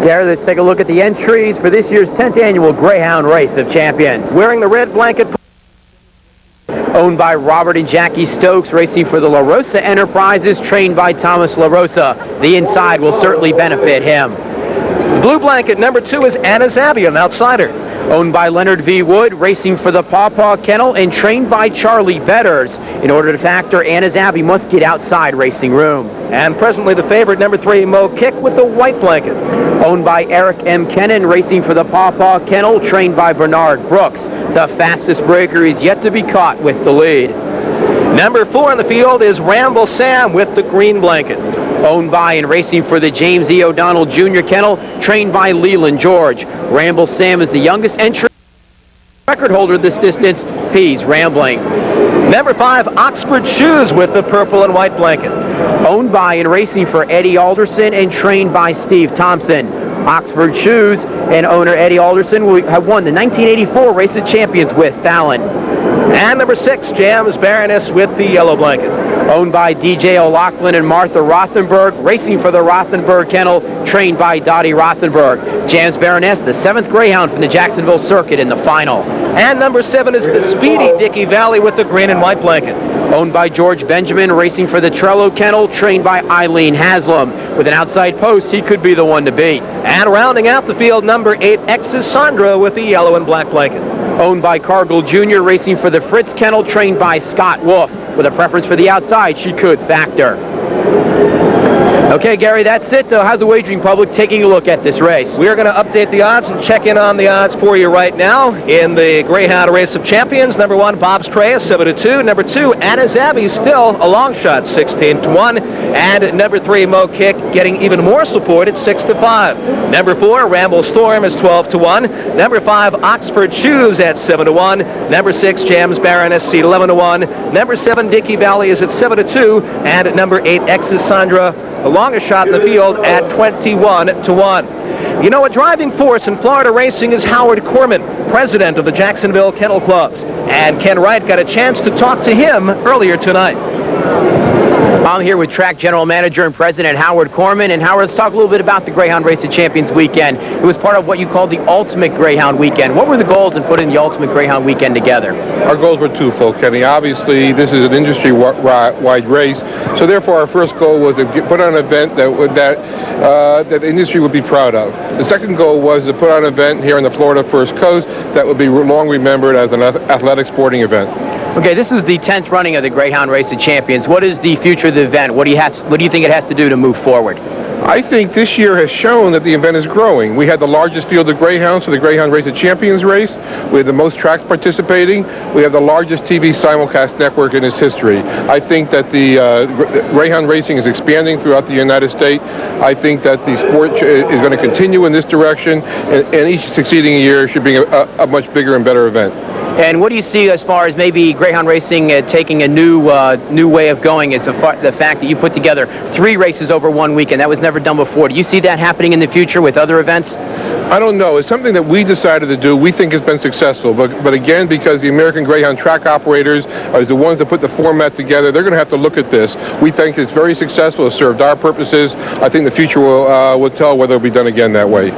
Gary, let's take a look at the entries for this year's 10th annual Greyhound Race of Champions. Wearing the red blanket. Owned by Robert and Jackie Stokes, racing for the La Rosa Enterprises, trained by Thomas La Rosa. The inside will certainly benefit him. Blue blanket number 2 is Anna Zabby, an outsider. Owned by Leonard V. Wood, racing for the Paw Paw Kennel, and trained by Charlie Betters. In order to factor, Anna's Abbey must get outside racing room. And presently the favorite, number 3, Mo Kick, with the white blanket. Owned by Eric M. Kennan, racing for the Paw Paw Kennel, trained by Bernard Brooks. The fastest breaker is yet to be caught with the lead. Number 4 in the field is Ramble Sam with the green blanket. Owned by and racing for the James E. O'Donnell Jr. Kennel, trained by Leland George. Ramble Sam is the youngest entry record holder this distance. He's rambling. Number 5, Oxford Shoes with the purple and white blanket. Owned by and racing for Eddie Alderson and trained by Steve Thompson. Oxford Shoes and owner Eddie Alderson have won the 1984 Race of Champions with Fallon. And number 6, James Baroness with the yellow blanket. Owned by DJ O'Loughlin and Martha Rothenberg, racing for the Rothenberg Kennel, trained by Dottie Rothenberg. James Baroness, the 7th Greyhound from the Jacksonville Circuit in the final. And number 7 is the speedy Dickey Valley with the green and white blanket. Owned by George Benjamin, racing for the Trello Kennel, trained by Eileen Haslam. With an outside post, he could be the one to beat. And rounding out the field, number 8, X's Sandra with the yellow and black blanket. Owned by Cargill Jr., racing for the Fritz Kennel, trained by Scott Wolf. With a preference for the outside, she could factor. Okay, Gary, that's it. So how's the wagering public taking a look at this race? We are going to update the odds and check in on the odds for you right now. In the Greyhound Race of Champions, number 1, Bob's Trey, 7-2. Number 2, Anna's Abbey, still a long shot, 16-1. And number 3, Mo Kick, getting even more support at 6-5. Number 4, Ramble Storm is 12-1. Number 5, Oxford Shoes at 7-1. Number 6, James Baroness, seat 11-1. Number 7, Dickey Valley is at 7-2. And number 8, X's Sandra, the longest shot in the field at 21-1. You know, a driving force in Florida racing is Howard Corman, president of the Jacksonville Kennel Clubs. And Ken Wright got a chance to talk to him earlier tonight. I'm here with track general manager and president Howard Corman. And Howard, let's talk a little bit about the Greyhound Race of Champions weekend. It was part of what you called the Ultimate Greyhound Weekend. What were the goals in putting the Ultimate Greyhound Weekend together? Our goals were twofold, Kenny. Obviously, this is an industry-wide race, so therefore our first goal was to put on an event that the industry would be proud of. The second goal was to put on an event here on the Florida First Coast that would be long remembered as an athletic sporting event. Okay, this is the 10th running of the Greyhound Race of Champions. What is the future of the event? What do you think it has to do to move forward? I think this year has shown that the event is growing. We had the largest field of greyhounds for the Greyhound Race of Champions race. We had the most tracks participating. We have the largest TV simulcast network in its history. I think that the Greyhound racing is expanding throughout the United States. I think that the sport is going to continue in this direction, and each succeeding year should be a much bigger and better event. And what do you see as far as maybe Greyhound racing taking a new way of going is the fact that you put together 3 races over one weekend? That was never done before. Do you see that happening in the future with other events? I don't know. It's something that we decided to do. We think it's been successful. But again, because the American Greyhound track operators are the ones that put the format together, they're going to have to look at this. We think it's very successful. It served our purposes. I think the future will tell whether it'll be done again that way.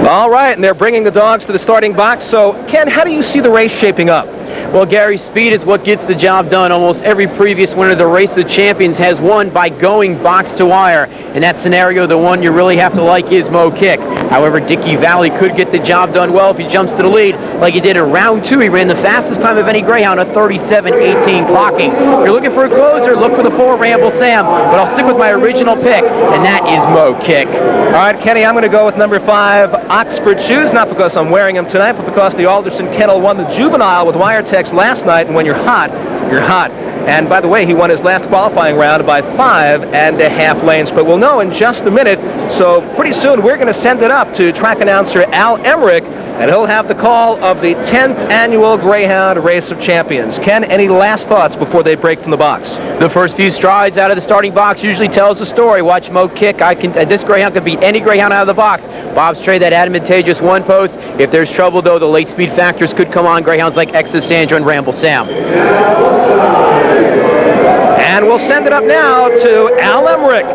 All right, and they're bringing the dogs to the starting box. So, Ken, how do you see the race shaping up? Well, Gary, speed is what gets the job done. Almost every previous winner of the Race of Champions has won by going box to wire. In that scenario, the one you really have to like is Mo Kick. However, Dickey Valley could get the job done well if he jumps to the lead like he did in round 2. He ran the fastest time of any Greyhound, a 37.18 clocking. If you're looking for a closer, look for the 4 Ramble Sam, but I'll stick with my original pick, and that is Mo Kick. All right, Kenny, I'm going to go with number 5, Oxford Shoes, not because I'm wearing them tonight, but because the Alderson Kennel won the juvenile with wire text last night, and when you're hot, you're hot. And by the way, he won his last qualifying round by 5.5 lanes. But we'll know in just a minute. So pretty soon we're going to send it up to track announcer Al Emmerich, and he'll have the call of the 10th annual Greyhound Race of Champions. Ken, any last thoughts before they break from the box? The first few strides out of the starting box usually tells the story. Watch Mo Kick. This Greyhound could beat any Greyhound out of the box. Bob's Trey, that advantageous one post. If there's trouble, though, the late speed factors could come on. Greyhounds like Exo Sandra and Ramble Sam. And we'll send it up now to Al Emmerich.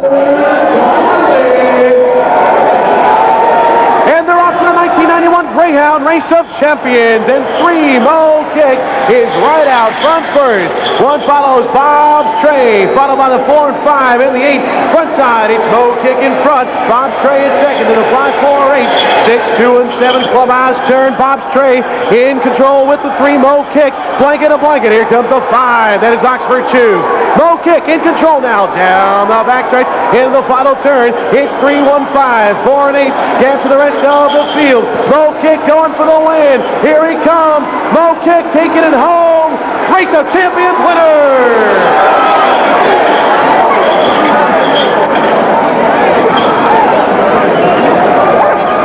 Greyhound Race of Champions, and 3 Mo Kick is right out from first. 1 follows Bob's Trey, followed by the 4 and 5 in the 8. Front side, it's Mo Kick in front. Bob's Trey in second to the 5, 4, 8. 6, 2, and 7 clubhouse turn. Bob's Trey in control with the 3 Mo Kick. Blanket to blanket. Here comes the 5. That is Oxford Shoes. Mo Kick in control now. Down the backstretch into the final turn. It's 3, 1, 5, 4, and 8. Gap to the rest of the field. Mo Kick going for the win. Here he comes. Mo Kick taking it home. Race of Champions winner.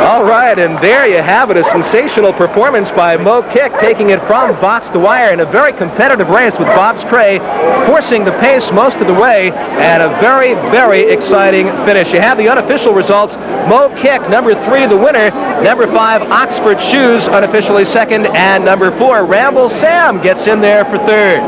All right, and there you have it, a sensational performance by Mo Kick, taking it from box to wire in a very competitive race with Bob's Trey forcing the pace most of the way, and a very, very exciting finish. You have the unofficial results. Mo Kick, number 3, the winner. Number 5, Oxford Shoes, unofficially second, and number 4, Ramble Sam gets in there for third.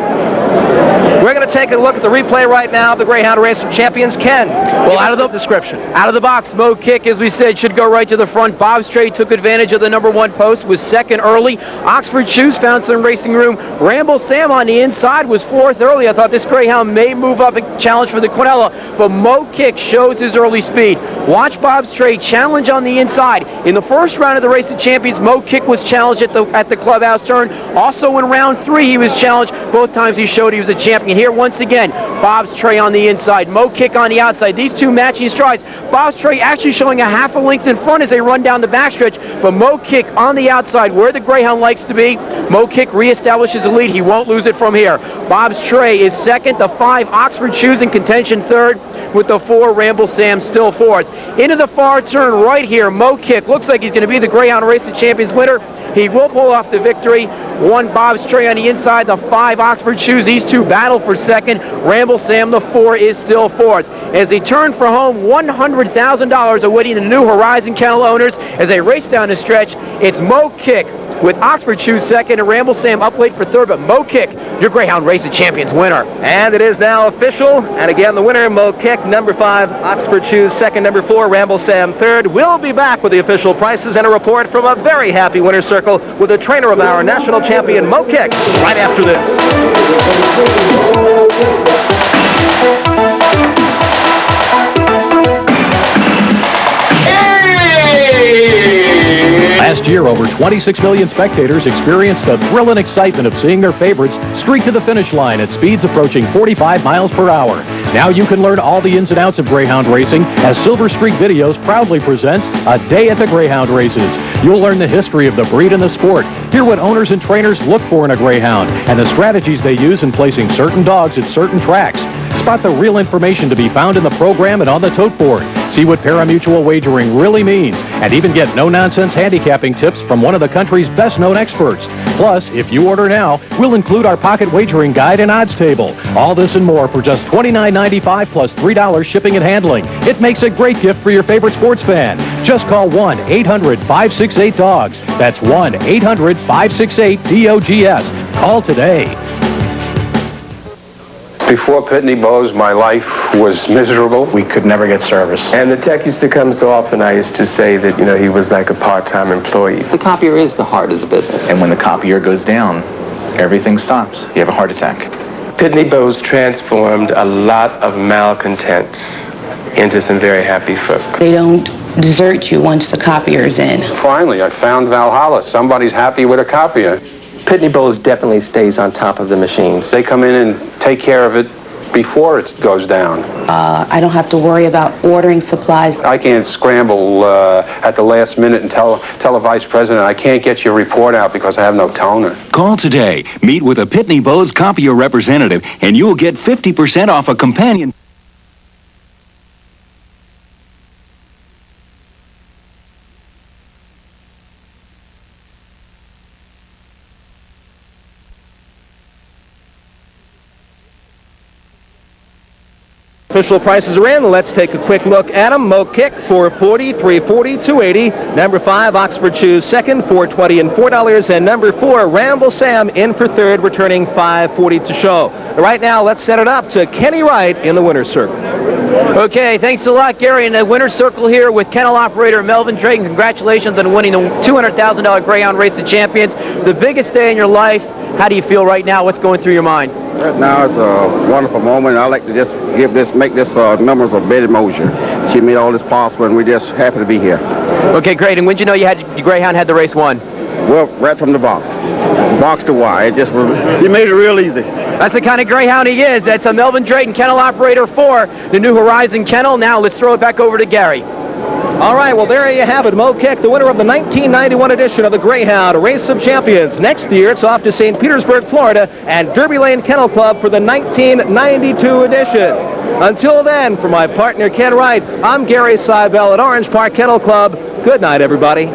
We're going to take a look at the replay right now of the Greyhound Race of Champions. Ken, well, out of the description. Out of the box, Mo Kick, as we said, should go right to the front. Bob's Trey took advantage of the number 1 post, was second early. Oxford Shoes found some racing room. Ramble Sam on the inside was 4th early. I thought this Greyhound may move up and challenge for the Quinella, but Mo Kick shows his early speed. Watch Bob's Trey challenge on the inside. In the first round of the Race of Champions, Mo Kick was challenged at the clubhouse turn. Also in round 3, he was challenged. Both times he showed he was a champion. Here once again, Bob's Trey on the inside, Mo Kick on the outside. These two matching strides. Bob's Trey actually showing a half a length in front as they run down the backstretch, but Mo Kick on the outside where the Greyhound likes to be. Mo Kick reestablishes the lead. He won't lose it from here. Bob's Trey is second. The 5, Oxford Shoes in contention third, with the 4, Ramble Sam still fourth. Into the far turn right here, Mo Kick looks like he's going to be the Greyhound Race of Champions winner. He will pull off the victory. 1, Bob's Trey on the inside. The 5, Oxford Shoes. These two battle for second. Ramble Sam, the 4, is still fourth. As they turn for home, $100,000 awaiting the New Horizon Kennel owners as they race down the stretch. It's Mo Kick with Oxford Shoes second and Ramble Sam up late for third, but Mo Kick, your Greyhound Race of Champions winner. And it is now official, and again the winner, Mo Kick, number 5, Oxford Shoes second, number 4, Ramble Sam third. We'll be back with the official prices and a report from a very happy winner's circle with the trainer of our national champion, Mo Kick, right after this. Last year, over 26 million spectators experienced the thrill and excitement of seeing their favorites streak to the finish line at speeds approaching 45 miles per hour. Now you can learn all the ins and outs of Greyhound racing as Silver Streak Videos proudly presents A Day at the Greyhound Races. You'll learn the history of the breed and the sport, hear what owners and trainers look for in a Greyhound, and the strategies they use in placing certain dogs at certain tracks. Spot the real information to be found in the program and on the tote board. See what pari-mutuel wagering really means, and even get no-nonsense handicapping tips from one of the country's best-known experts. Plus, if you order now, we'll include our pocket wagering guide and odds table. All this and more for just $29.95 plus $3 shipping and handling. It makes a great gift for your favorite sports fan. Just call 1-800-568-DOGS. That's 1-800-568-DOGS. Call today. Before Pitney Bowes, my life was miserable. We could never get service. And the tech used to come so often, I used to say that, he was like a part-time employee. The copier is the heart of the business. And when the copier goes down, everything stops. You have a heart attack. Pitney Bowes transformed a lot of malcontents into some very happy folk. They don't desert you once the copier is in. Finally, I found Valhalla. Somebody's happy with a copier. Pitney Bowes definitely stays on top of the machines. They come in and take care of it before it goes down. I don't have to worry about ordering supplies. I can't scramble at the last minute and tell a vice president I can't get your report out because I have no toner. Call today. Meet with a Pitney Bowes copier representative, and you'll get 50% off a companion. Official prices are in. Let's take a quick look at them. Mo Kick, $440, $340, $280. Number 5, Oxford Shoes, second, $420 and $4. And number 4, Ramble Sam, in for third, returning $540 to show. Right now, let's set it up to Kenny Wright in the winner's circle. Okay, thanks a lot, Gary. In the winner's circle here with kennel operator Melvin Drayton. Congratulations on winning the $200,000 Greyhound Race of Champions. The biggest day in your life. How do you feel right now? What's going through your mind? Right now, it's a wonderful moment. I like to just make this members of Betty Mosier. She made all this possible, and we're just happy to be here. Okay, great. And when did you know your Greyhound had the race won? Well, right from the box to wire. He made it real easy. That's the kind of Greyhound he is. That's a Melvin Drayton, kennel operator for the New Horizon Kennel. Now let's throw it back over to Gary. All right, well, there you have it. Mo Kick, the winner of the 1991 edition of the Greyhound Race of Champions. Next year, it's off to St. Petersburg, Florida, and Derby Lane Kennel Club for the 1992 edition. Until then, for my partner, Ken Wright, I'm Gary Seibel at Orange Park Kennel Club. Good night, everybody.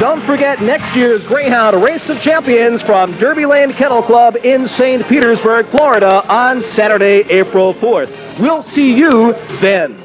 Don't forget next year's Greyhound Race of Champions from Derby Lane Kennel Club in St. Petersburg, Florida on Saturday, April 4th. We'll see you then.